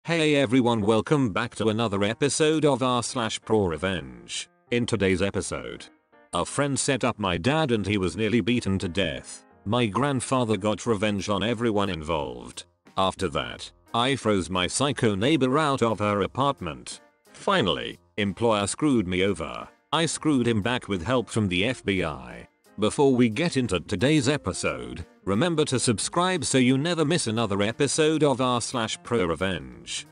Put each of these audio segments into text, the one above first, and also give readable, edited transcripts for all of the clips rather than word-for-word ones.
Hey everyone, welcome back to another episode of r/ProRevenge. In today's episode, a friend set up my dad and he was nearly beaten to death. My grandfather got revenge on everyone involved. After that, I froze my psycho neighbor out of her apartment. Finally, employer screwed me over. I screwed him back with help from the FBI. Before we get into today's episode, remember to subscribe so you never miss another episode of r/ProRevenge.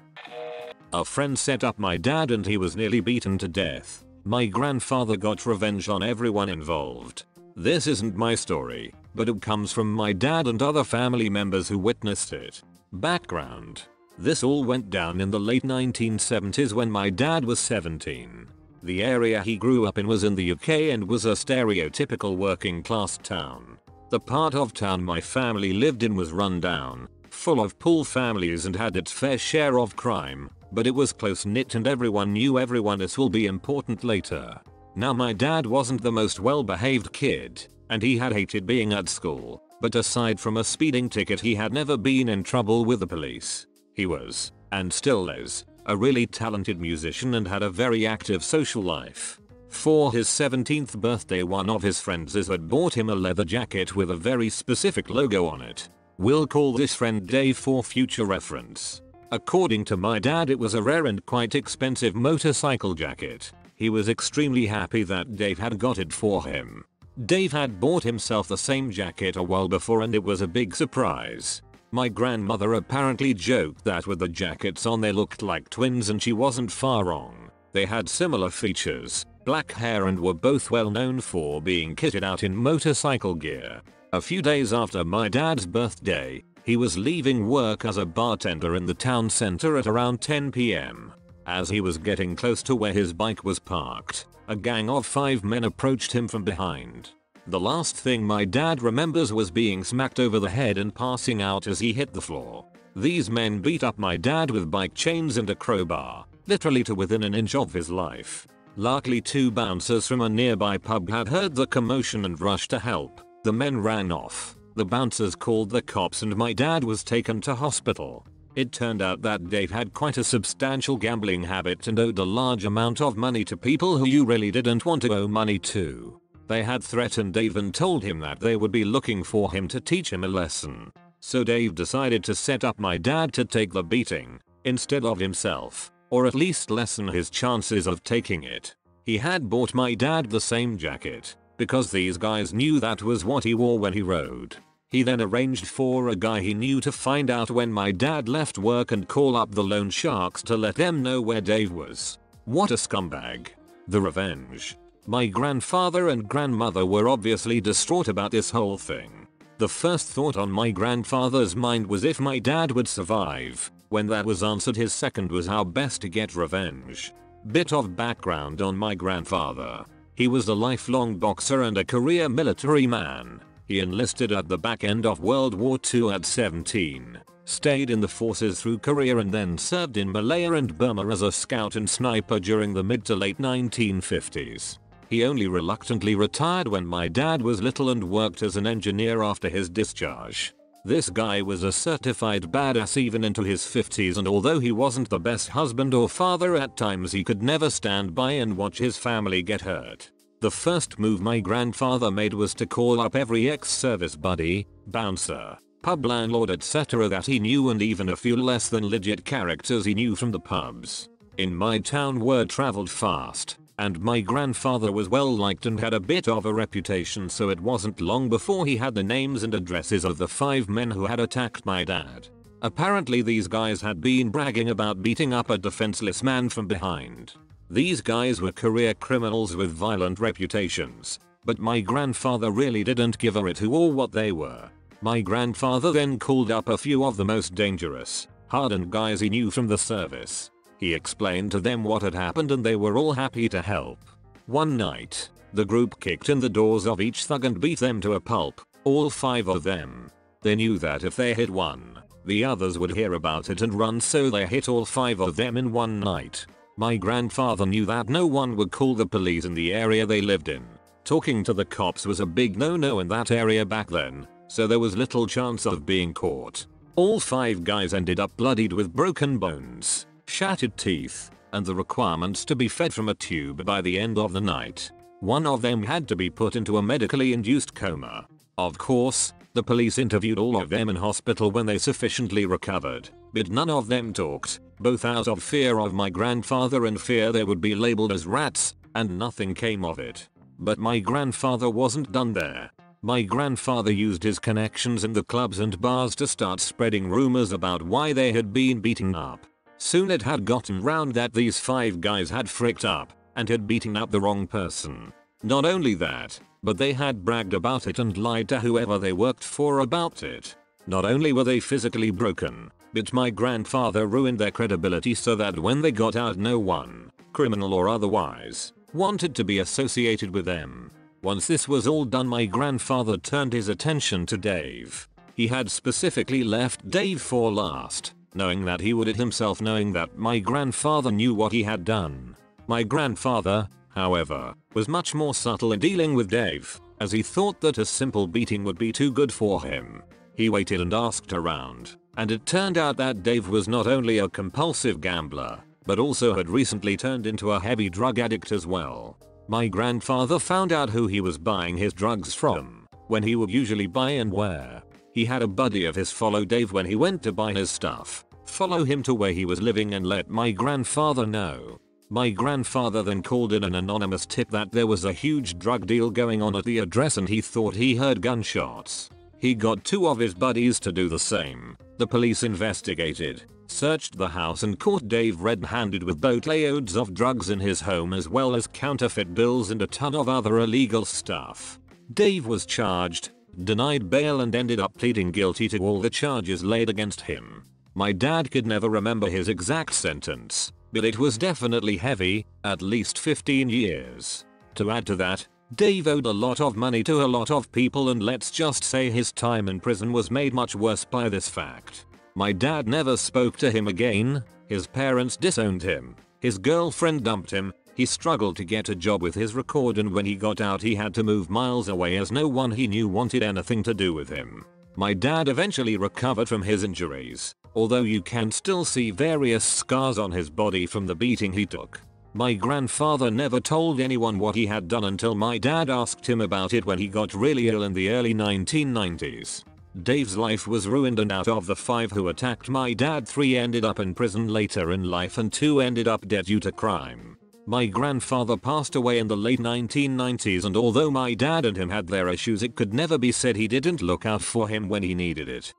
A friend set up my dad and he was nearly beaten to death. My grandfather got revenge on everyone involved. This isn't my story, but it comes from my dad and other family members who witnessed it. Background: this all went down in the late 1970s when my dad was 17. The area he grew up in was in the UK and was a stereotypical working class town. The part of town my family lived in was run down, full of poor families and had its fair share of crime, but it was close knit and everyone knew everyone. This will be important later. Now my dad wasn't the most well behaved kid, and he had hated being at school, but aside from a speeding ticket he had never been in trouble with the police. He was, and still is, a really talented musician and had a very active social life. For his 17th birthday, one of his friends had bought him a leather jacket with a very specific logo on it. We'll call this friend Dave for future reference. According to my dad, it was a rare and quite expensive motorcycle jacket. He was extremely happy that Dave had got it for him. Dave had bought himself the same jacket a while before and it was a big surprise. My grandmother apparently joked that with the jackets on they looked like twins, and she wasn't far wrong. They had similar features, black hair, and were both well known for being kitted out in motorcycle gear. A few days after my dad's birthday, he was leaving work as a bartender in the town center at around 10 PM. As he was getting close to where his bike was parked, a gang of 5 men approached him from behind. The last thing my dad remembers was being smacked over the head and passing out as he hit the floor. These men beat up my dad with bike chains and a crowbar, literally to within an inch of his life. Luckily 2 bouncers from a nearby pub had heard the commotion and rushed to help. The men ran off. The bouncers called the cops and my dad was taken to hospital. It turned out that Dave had quite a substantial gambling habit and owed a large amount of money to people who you really didn't want to owe money to. They had threatened Dave and told him that they would be looking for him to teach him a lesson. So Dave decided to set up my dad to take the beating, instead of himself, or at least lessen his chances of taking it. He had bought my dad the same jacket, because these guys knew that was what he wore when he rode. He then arranged for a guy he knew to find out when my dad left work and call up the loan sharks to let them know where Dave was. What a scumbag. The revenge. My grandfather and grandmother were obviously distraught about this whole thing. The first thought on my grandfather's mind was if my dad would survive. When that was answered, his second was how best to get revenge. Bit of background on my grandfather. He was a lifelong boxer and a career military man. He enlisted at the back end of World War II at 17, stayed in the forces through Korea and then served in Malaya and Burma as a scout and sniper during the mid to late 1950s. He only reluctantly retired when my dad was little and worked as an engineer after his discharge. This guy was a certified badass even into his 50s, and although he wasn't the best husband or father at times, he could never stand by and watch his family get hurt. The first move my grandfather made was to call up every ex-service buddy, bouncer, pub landlord, etc. that he knew, and even a few less than legit characters he knew from the pubs. In my town word traveled fast, and my grandfather was well liked and had a bit of a reputation, so it wasn't long before he had the names and addresses of the 5 men who had attacked my dad. Apparently these guys had been bragging about beating up a defenseless man from behind. These guys were career criminals with violent reputations, but my grandfather really didn't give a rip who or what they were. My grandfather then called up a few of the most dangerous, hardened guys he knew from the service. He explained to them what had happened and they were all happy to help. One night, the group kicked in the doors of each thug and beat them to a pulp, all 5 of them. They knew that if they hit one, the others would hear about it and run, so they hit all 5 of them in one night. My grandfather knew that no one would call the police in the area they lived in. Talking to the cops was a big no-no in that area back then, so there was little chance of being caught. All 5 guys ended up bloodied with broken bones, shattered teeth, and the requirements to be fed from a tube by the end of the night. One of them had to be put into a medically induced coma. Of course, the police interviewed all of them in hospital when they sufficiently recovered, but none of them talked, both out of fear of my grandfather and fear they would be labeled as rats, and nothing came of it. But my grandfather wasn't done there. My grandfather used his connections in the clubs and bars to start spreading rumors about why they had been beaten up. Soon it had gotten round that these 5 guys had fricked up and had beaten up the wrong person. Not only that, but they had bragged about it and lied to whoever they worked for about it. Not only were they physically broken, but my grandfather ruined their credibility so that when they got out no one, criminal or otherwise, wanted to be associated with them. Once this was all done, my grandfather turned his attention to Dave. He had specifically left Dave for last, knowing that he would himself, knowing that my grandfather knew what he had done. My grandfather, however, was much more subtle in dealing with Dave, as he thought that a simple beating would be too good for him. He waited and asked around, and it turned out that Dave was not only a compulsive gambler, but also had recently turned into a heavy drug addict as well. My grandfather found out who he was buying his drugs from, when he would usually buy and where. He had a buddy of his follow Dave when he went to buy his stuff, follow him to where he was living and let my grandfather know. My grandfather then called in an anonymous tip that there was a huge drug deal going on at the address and he thought he heard gunshots. He got 2 of his buddies to do the same. The police investigated, searched the house and caught Dave red-handed with boatloads of drugs in his home as well as counterfeit bills and a ton of other illegal stuff. Dave was charged, denied bail and ended up pleading guilty to all the charges laid against him. My dad could never remember his exact sentence, but it was definitely heavy, at least 15 years. To add to that, Dave owed a lot of money to a lot of people and let's just say his time in prison was made much worse by this fact. My dad never spoke to him again, his parents disowned him, his girlfriend dumped him, he struggled to get a job with his record and when he got out he had to move miles away as no one he knew wanted anything to do with him. My dad eventually recovered from his injuries, although you can still see various scars on his body from the beating he took. My grandfather never told anyone what he had done until my dad asked him about it when he got really ill in the early 1990s. Dave's life was ruined and out of the 5 who attacked my dad 3 ended up in prison later in life and 2 ended up dead due to crime. My grandfather passed away in the late 1990s and although my dad and him had their issues it could never be said he didn't look out for him when he needed it.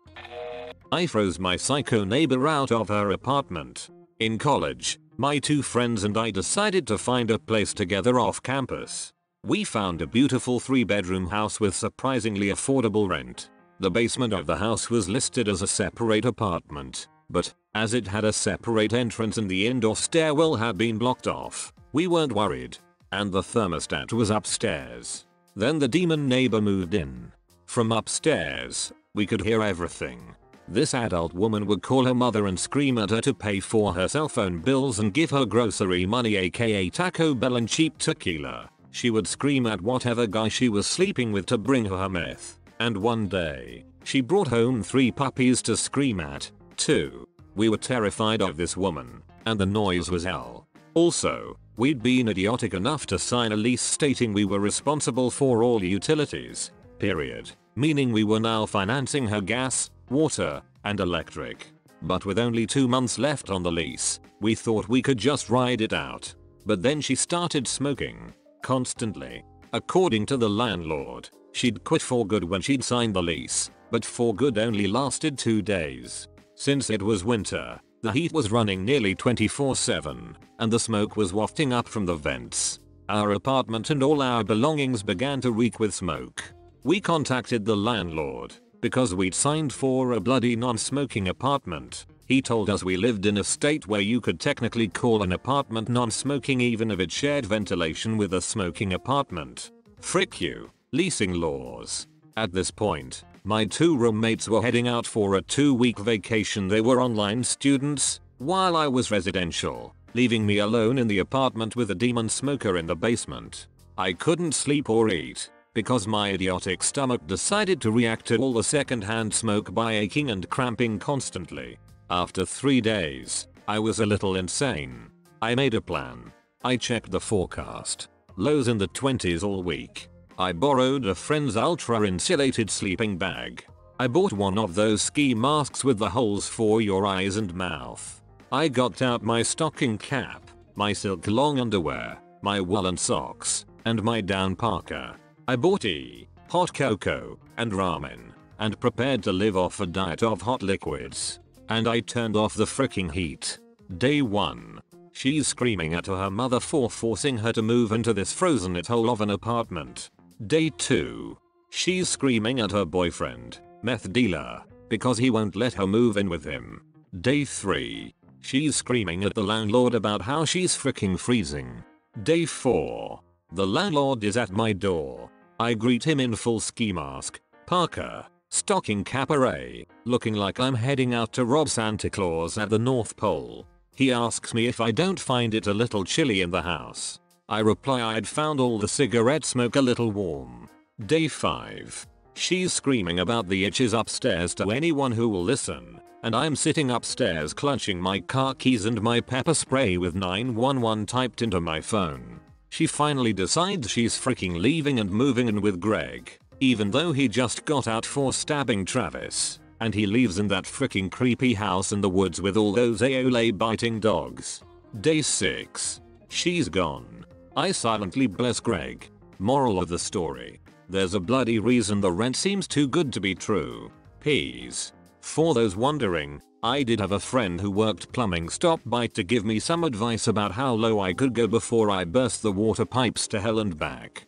I froze my psycho neighbor out of her apartment. In college, my 2 friends and I decided to find a place together off campus. We found a beautiful 3-bedroom house with surprisingly affordable rent. The basement of the house was listed as a separate apartment, but as it had a separate entrance and the indoor stairwell had been blocked off, we weren't worried, and the thermostat was upstairs. Then the demon neighbor moved in. From upstairs, we could hear everything. This adult woman would call her mother and scream at her to pay for her cell phone bills and give her grocery money aka Taco Bell and cheap tequila. She would scream at whatever guy she was sleeping with to bring her meth. And one day, she brought home 3 puppies to scream at, too. We were terrified of this woman, and the noise was hell. Also, we'd been idiotic enough to sign a lease stating we were responsible for all utilities. Period. Meaning we were now financing her gas, water, and electric. But with only 2 months left on the lease, we thought we could just ride it out. But then she started smoking. Constantly. According to the landlord, she'd quit for good when she'd signed the lease, but for good only lasted 2 days. Since it was winter, the heat was running nearly 24/7, and the smoke was wafting up from the vents. Our apartment and all our belongings began to reek with smoke. We contacted the landlord, because we'd signed for a bloody non-smoking apartment. He told us we lived in a state where you could technically call an apartment non-smoking even if it shared ventilation with a smoking apartment. Frick you, leasing laws. At this point, my 2 roommates were heading out for a 2-week vacation. They were online students, while I was residential, leaving me alone in the apartment with a demon smoker in the basement. I couldn't sleep or eat. because my idiotic stomach decided to react to all the secondhand smoke by aching and cramping constantly. After 3 days, I was a little insane. I made a plan. I checked the forecast. Lows in the 20s all week. I borrowed a friend's ultra-insulated sleeping bag. I bought one of those ski masks with the holes for your eyes and mouth. I got out my stocking cap, my silk long underwear, my woolen socks, and my down parka. I bought tea, hot cocoa, and ramen, and prepared to live off a diet of hot liquids. And I turned off the freaking heat. Day 1. She's screaming at her mother for forcing her to move into this frozen hole of an apartment. Day 2. She's screaming at her boyfriend, meth dealer, because he won't let her move in with him. Day 3. She's screaming at the landlord about how she's freaking freezing. Day 4. The landlord is at my door. I greet him in full ski mask, parka, stocking cap array, looking like I'm heading out to rob Santa Claus at the North Pole. He asks me if I don't find it a little chilly in the house. I reply I'd found all the cigarette smoke a little warm. Day 5. She's screaming about the itches upstairs to anyone who will listen, and I'm sitting upstairs clutching my car keys and my pepper spray with 911 typed into my phone. She finally decides she's freaking leaving and moving in with Greg, even though he just got out for stabbing Travis, and he lives in that freaking creepy house in the woods with all those AOLA biting dogs. Day 6. She's gone. I silently bless Greg. Moral of the story. There's a bloody reason the rent seems too good to be true. Peas. For those wondering, I did have a friend who worked plumbing stop by to give me some advice about how low I could go before I burst the water pipes to hell and back.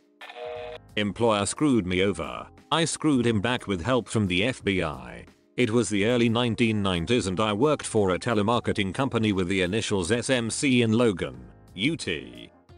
Employer screwed me over. I screwed him back with help from the FBI. It was the early 1990s and I worked for a telemarketing company with the initials SMC in Logan, UT.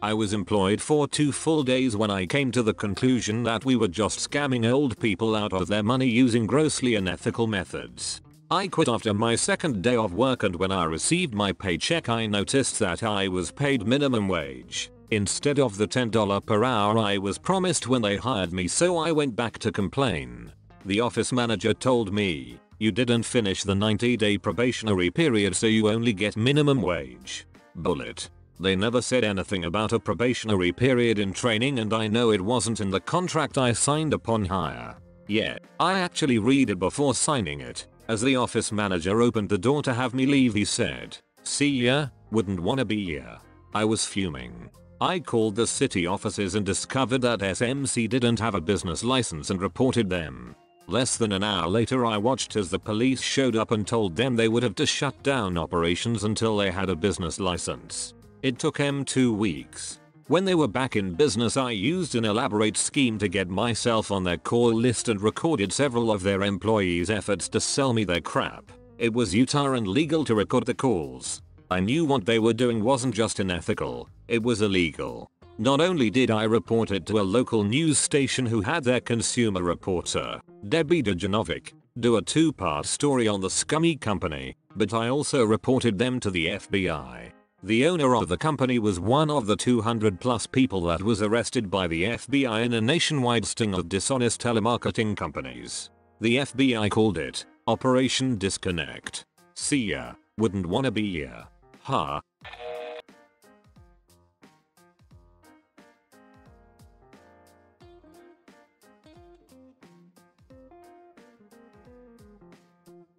I was employed for 2 full days when I came to the conclusion that we were just scamming old people out of their money using grossly unethical methods. I quit after my second day of work, and when I received my paycheck I noticed that I was paid minimum wage instead of the $10 per hour I was promised when they hired me, so I went back to complain. The office manager told me, "You didn't finish the 90-day probationary period, so you only get minimum wage." Bullet. They never said anything about a probationary period in training, and I know it wasn't in the contract I signed upon hire. Yeah, I actually read it before signing it. As the office manager opened the door to have me leave, he said, "See ya, wouldn't wanna be ya." I was fuming. I called the city offices and discovered that SMC didn't have a business license and reported them. Less than an hour later I watched as the police showed up and told them they would have to shut down operations until they had a business license. It took them 2 weeks. When they were back in business I used an elaborate scheme to get myself on their call list and recorded several of their employees' efforts to sell me their crap. It was Utah and legal to record the calls. I knew what they were doing wasn't just unethical, it was illegal. Not only did I report it to a local news station who had their consumer reporter, Debbie Dejanovic, do a 2-part story on the scummy company, but I also reported them to the FBI. The owner of the company was one of the 200+ people that was arrested by the FBI in a nationwide sting of dishonest telemarketing companies. The FBI called it Operation Disconnect. See ya, wouldn't wanna be ya. Ha.